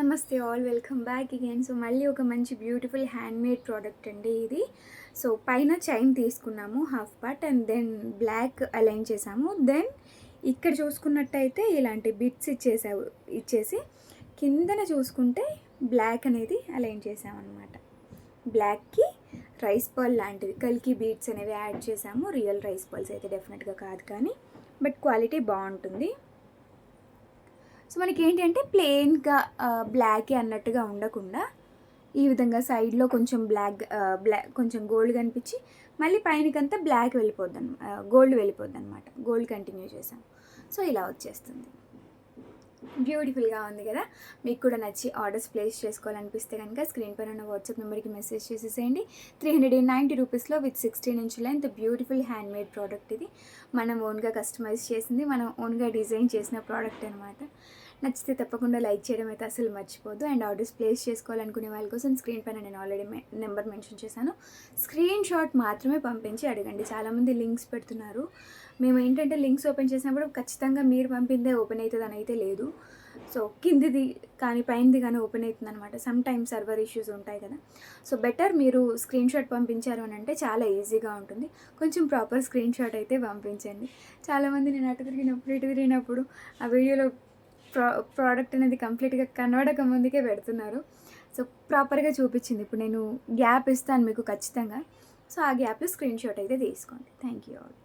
నమస్తే all, welcome back again. So మళ్ళీ ఒక మంచి బ్యూటిఫుల్ హ్యాండ్మేడ్ ప్రోడక్ట్ అండి ఇది. సో పైన చైన్ తీసుకున్నాము half part and then block align చేసాము. దెన్ ఇక్కడ చూసుకున్నట్టయితే ఇలాంటి బిట్స్ ఇచ్చేసి కిందన చూసుకుంటే బ్లాక్ అనేది అలైన్ చేసామన్నమాట. బ్లాక్కి రైస్ పర్ల్ లాంటివి కల్కి బీట్స్ అనేవి యాడ్ చేసాము. రియల్ రైస్ పర్ల్స్ అయితే డెఫినెట్గా కాదు, కానీ బట్ క్వాలిటీ బాగుంటుంది. సో మనకి ఏంటి అంటే ప్లెయిన్గా బ్లాకే అన్నట్టుగా ఉండకుండా ఈ విధంగా సైడ్లో కొంచెం కొంచెం గోల్డ్ కనిపించి మళ్ళీ పైనకంతా బ్లాక్ వెళ్ళిపోద్ది, గోల్డ్ వెళ్ళిపోద్ది అనమాట. గోల్డ్ కంటిన్యూ చేసాం. సో ఇలా వచ్చేస్తుంది. బ్యూటిఫుల్గా ఉంది కదా. మీకు కూడా నచ్చి ఆర్డర్స్ ప్లేస్ చేసుకోవాలనిపిస్తే కనుక స్క్రీన్ పైన ఉన్న వాట్సాప్ నెంబర్కి మెసేజ్ చేసేసేయండి. 390 రూపీస్లో with 16 inch length beautiful handmade product ఇది. మనం ఓన్గా కస్టమైజ్ చేసింది, మనం ఓన్గా డిజైన్ చేసిన ప్రోడక్ట్ అనమాట. నచ్చితే తప్పకుండా లైక్ చేయడం అయితే అసలు మర్చిపోద్దు. అండ్ ఆర్డర్స్ ప్లేస్ చేసుకోవాలనుకునే వాళ్ళ కోసం స్క్రీన్ పైన నేను ఆల్రెడీ నెంబర్ మెన్షన్ చేశాను. స్క్రీన్ షాట్ మాత్రమే పంపించి అడగండి. చాలామంది లింక్స్ పెడుతున్నారు. మేము ఏంటంటే లింక్స్ ఓపెన్ చేసినప్పుడు ఖచ్చితంగా మీరు పంపిందే ఓపెన్ అవుతుంది అని అయితే లేదు. సో కిందిది కానీ పైనది కానీ ఓపెన్ అవుతుంది అనమాట. సమ్ టైమ్స్ సర్వర్ ఇష్యూస్ ఉంటాయి కదా. సో బెటర్ మీరు స్క్రీన్ షాట్ పంపించారు అని అంటే చాలా ఈజీగా ఉంటుంది. కొంచెం ప్రాపర్ స్క్రీన్ షాట్ అయితే పంపించండి. చాలామంది నేను అటు తిరిగినప్పుడు ఆ వీడియోలో ప్రోడక్ట్ అనేది కంప్లీట్గా కనబడక ముందుకే పెడుతున్నారు. సో ప్రాపర్గా చూపించింది. ఇప్పుడు నేను గ్యాప్ ఇస్తాను మీకు ఖచ్చితంగా. సో ఆ గ్యాప్లో స్క్రీన్ షాట్ అయితే తీసుకోండి. Thank you all.